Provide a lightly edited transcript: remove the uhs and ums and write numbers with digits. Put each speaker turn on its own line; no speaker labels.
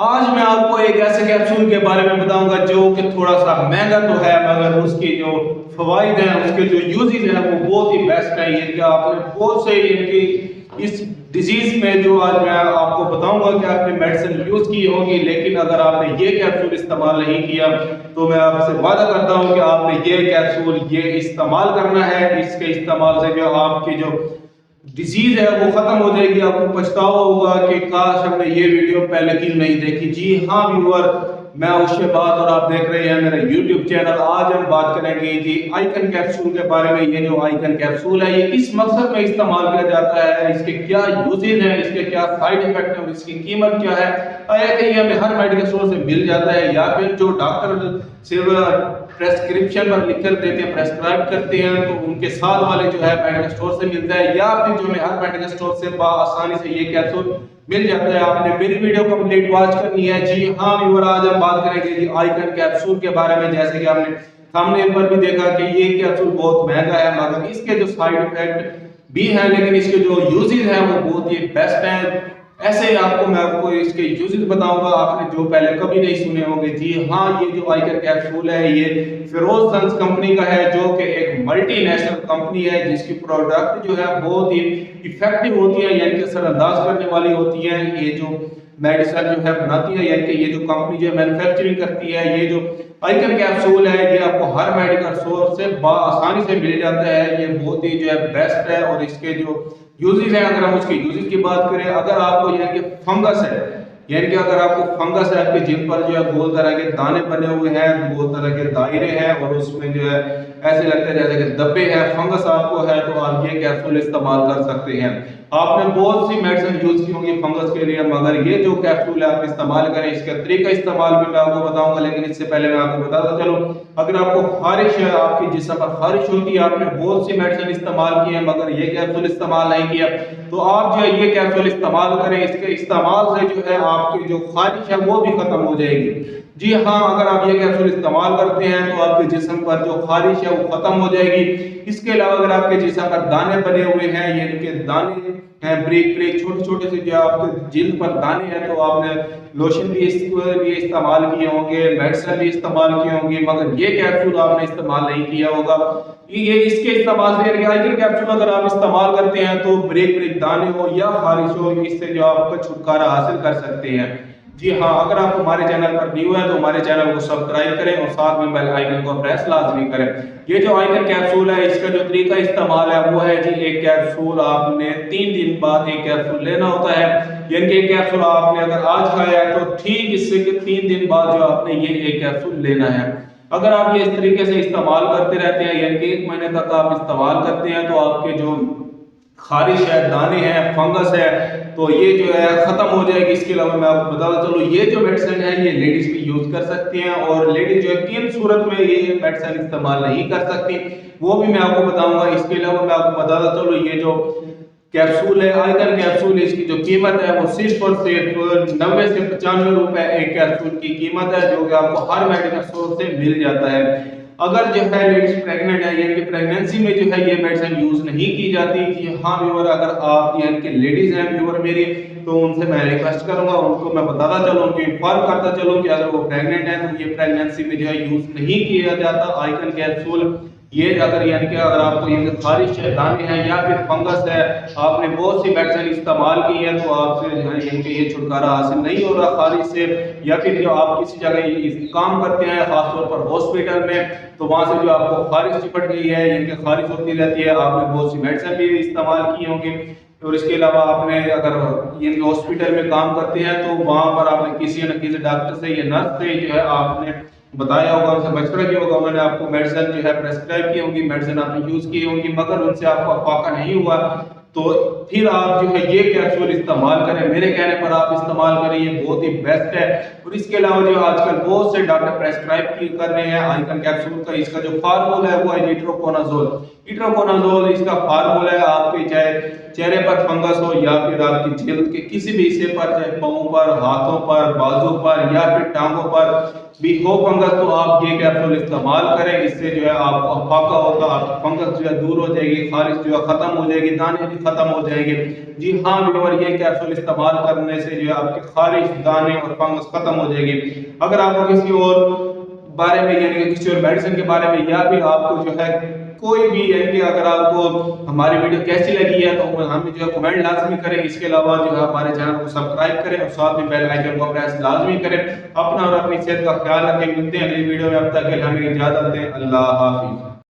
आज मैं आपको एक ऐसे कैप्सूल के बारे में बताऊंगा जो कि थोड़ा सा महंगा तो है, मगर उसके जो फवाइद हैं, उसके जो यूजेस हैं वो बहुत ही बेस्ट है। ये कि आपने बहुत से इनकी इस डिजीज में जो आज मैं आपको बताऊंगा कि आपने मेडिसिन यूज की होगी, लेकिन अगर आपने ये कैप्सूल इस्तेमाल नहीं किया तो मैं आपसे वादा करता हूं कि आपने ये कैप्सूल ये इस्तेमाल करना है। इसके इस्तेमाल से जो आपकी जो डिजीज है वो खत्म हो जाएगी। आपको पछतावा होगा कि काश हमने ये वीडियो पहले क्यों नहीं देखी। जी हाँ व्यूअर, मैं उशेबाज और आप देख रहे हैं मेरा यूट्यूब चैनल। आज हम बात करेंगे जी आइकन कैप्सूल के बारे में। ये जो आइकन कैप्सूल है ये किस मकसद में इस्तेमाल किया जाता है, इसके क्या यूजेज हैं, इसके क्या साइड इफेक्ट हैं और इसकी कीमत क्या है। आया कि ये हमें हर मेडिकल स्टोर से मिल जाता है या फिर जो डॉक्टर सिर्फ प्रेस्क्रिप्शन पर लिख कर देते हैं, प्रेस्क्राइब करते हैं, तो उनके साथ वाले जो है मेडिकल स्टोर से मिलता है या फिर जो हमें हर मेडिकल स्टोर से आसानी से ये कैप्सूल मिल जाता है। आपने मेरी वीडियो कंप्लीट वॉच करनी है। जी हाँ व्यूअर, आज हम बात करेंगे जी आइकन कैप्सूल के बारे में। जैसे कि आपने थंबनेल पर भी देखा कि ये कैप्सूल बहुत महंगा है, मगर इसके जो साइड इफेक्ट भी हैं लेकिन इसके जो यूजेस हैं वो बहुत ही बेस्ट हैं। ऐसे ही मैं आपको इसके यूजेस बताऊंगा आपने जो पहले कभी नहीं सुने होंगे। जी हाँ, ये जो आइकन कैप्सूल है ये फिरोज सन्स कंपनी का है, जो कि एक मल्टीनेशनल कंपनी है जिसकी प्रोडक्ट जो है बहुत ही इफेक्टिव होती है, यानी कि असरअंदाज करने वाली होती है। ये जो मेडिसिन जो है बनाती है, यानी कि ये जो कंपनी जो मैन्युफैक्चरिंग करती है, ये जो आइकन कैप्सूल है ये आपको हर मेडिकल स्टोर से आसानी से मिल जाता है। ये बहुत ही जो है बेस्ट है। और इसके जो यूजेस हैं, अगर हम उसके यूजेस की बात करें, अगर आपको यानी कि फंगस है, यानी कि अगर आपको फंगस है, आपके जिन पर जो है गोल तरह के दाने बने हुए हैं, गोल तरह के दायरे हैं और उसमें जो है ऐसे लगते हैं जैसे कि धब्बे हैं, फंगस आपको है, तो आप ये कैप्सूल इस्तेमाल कर सकते हैं। आपने बहुत सी मेडिसिन यूज की होंगी फंगस के लिए, मगर ये जो कैप्सूल है आप इस्तेमाल करें। इसका तरीका इस्तेमाल भी मैं आपको बताऊंगा, लेकिन इससे पहले मैं आपको बताता चलो, अगर आपको खारिश है, आपकी जिस्म पर खारिश होती है, आपने बहुत सी मेडिसिन इस्तेमाल की है मगर ये कैप्सूल इस्तेमाल नहीं किया, तो आप जो है ये कैप्सूल इस्तेमाल करें। इसके इस्तेमाल से जो है आपकी जो खारिश है वो भी खत्म हो जाएगी। जी हाँ, अगर आप ये कैप्सूल इस्तेमाल करते हैं तो आपके जिस्म पर जो खारिश है वो खत्म हो जाएगी। इसके अलावा अगर आपके जिस्म पर दाने बने हुए हैं, यानी कि दाने हैं ब्रेक ब्रेक छोटे छोटे से जो आपके जिल्द पर दाने हैं, तो आपने लोशन भी इसके लिए इस्तेमाल किए होंगे, मेडिसिन भी इस्तेमाल किए होंगे, मगर ये कैप्सूल आपने इस्तेमाल नहीं किया होगा। ये इसके इस्तेमाल से आइकन कैप्सूल अगर आप इस्तेमाल करते हैं तो ब्रेक ब्रेक दाने हो या खारिश हो, इससे जो आपका छुटकारा हासिल कर सकते हैं। जी हाँ, अगर आप हमारे चैनल पर न्यू है तो हमारे चैनल को सब्सक्राइब करें और साथ में बेल आइकन को प्रेस लाजमी करें। ये जो आइकन कैप्सूल है इसका जो तरीका इस्तेमाल है वो है जी, एक कैप्सूल आपने 3 दिन बाद एक कैप्सूल लेना होता है। यानी कि एक कैप्सूल आपने अगर आज खाया है तो ठीक इससे 3 दिन बाद जो आपने ये एक कैप्सूल लेना है। अगर आप ये इस तरीके से इस्तेमाल करते रहते हैं, यानी कि 1 महीने तक आप इस्तेमाल करते हैं, तो आपके जो खारिश है, दाने हैं, फंगस है, तो ये जो है खत्म हो जाएगी। इसके अलावा मैं आपको बताता चलो, ये जो मेडिसिन है ये लेडीज भी यूज कर सकती हैं, और लेडीज जो है किन सूरत में ये मेडिसिन इस्तेमाल नहीं कर सकती वो भी मैं आपको बताऊंगा। इसके अलावा मैं आपको बताता चलो, ये जो कैप्सूल है आइकन कैप्सूल, इसकी जो कीमत है वो सिर्फ और सिर्फ 90 से 95 रुपए एक कैप्सूल की कीमत है, जो कि आपको हर मेडिकल स्टोर से मिल जाता है। अगर जो है लेडीज प्रेग्नेंट है, यानी कि प्रेगनेंसी में जो है ये मेडिसिन यूज नहीं की जाती। कि हाँ व्यूअर, अगर आप यानी कि लेडीज हैं व्यूअर मेरी, तो उनसे मैं रिक्वेस्ट करूंगा, उनको मैं बताता चलूं, उनको इन्फॉर्म करता चलूं कि अगर वो प्रेग्नेंट है तो ये प्रेगनेंसी में जो है यूज नहीं किया जाता आइकन कैप्सूल। ये अगर यानी कि अगर आपको ये खारिश है, दाने हैं या फिर फंगस है, आपने बहुत सी मेडिसिन इस्तेमाल की है तो आपसे जो है यानी कि ये छुटकारा हासिल नहीं हो रहा खारिश से, या फिर जो आप किसी जगह काम करते हैं खासतौर पर हॉस्पिटल में, तो वहां से जो आपको खारिश चिपट गई है, यानी कि खारिश होती रहती है, आपने बहुत सी मेडिसिन भी इस्तेमाल की होंगी। और इसके अलावा आपने अगर ये हॉस्पिटल में काम करते हैं तो वहां पर आपने किसी न किसी डॉक्टर से या नर्स से जो है आपने बताया होगा, उनसे मशवरा किया होगा, उन्होंने आपको मेडिसिन जो है प्रेस्क्राइब की होगी, मेडिसिन आपने यूज की होगी, मगर उनसे आपको फाका नहीं हुआ, तो फिर आप जो है ये कैप्सूल इस्तेमाल करें। मेरे कहने पर आप इस्तेमाल करें, ये बहुत ही बेस्ट है। और इसके अलावा जो आजकल बहुत से डॉक्टर प्रेस्क्राइब कर रहे हैं आइकन कैप्सूल का, इसका जो फार्मूला है वो है इट्रोकोनाजोल। इट्रोकोनाजोल इसका फार्मूला है, आपके चाहे चेहरे पर फंगस हो या फिर आपकी जल्द के किसी भी हिस्से पर, चाहे पाँव पर, हाथों पर, बाजू पर या फिर टांगों पर भी हो फंगस, तो आप ये कैप्सूल इस्तेमाल करें। इससे जो है आपको फाका होगा, आपकी फंगस जो है दूर हो जाएगी, खारिश जो है खत्म हो जाएगी, दाने भी खत्म हो जाएंगे। जी हाँ व्यूअर, ये कैप्सूल इस्तेमाल करने से जो है आपकी खारिश, दाने और फंगस खत्म हो जाएगी। अगर आपको किसी और बारे में यानी कि किसी और मेडिसिन के बारे में या फिर आपको जो है कोई भी यानी कि अगर आपको हमारी वीडियो कैसी लगी है तो हमें जो है कमेंट लाजमी करें। इसके अलावा जो है हमारे चैनल को सब्सक्राइब करें और साथ में बेल आइकन को प्रेस लाजमी करें। अपना और अपनी सेहत का ख्याल रखें। मिलते हैं अगली वीडियो में, अब तक के लिए हमें इजाजत दें। अल्लाह हाफिज।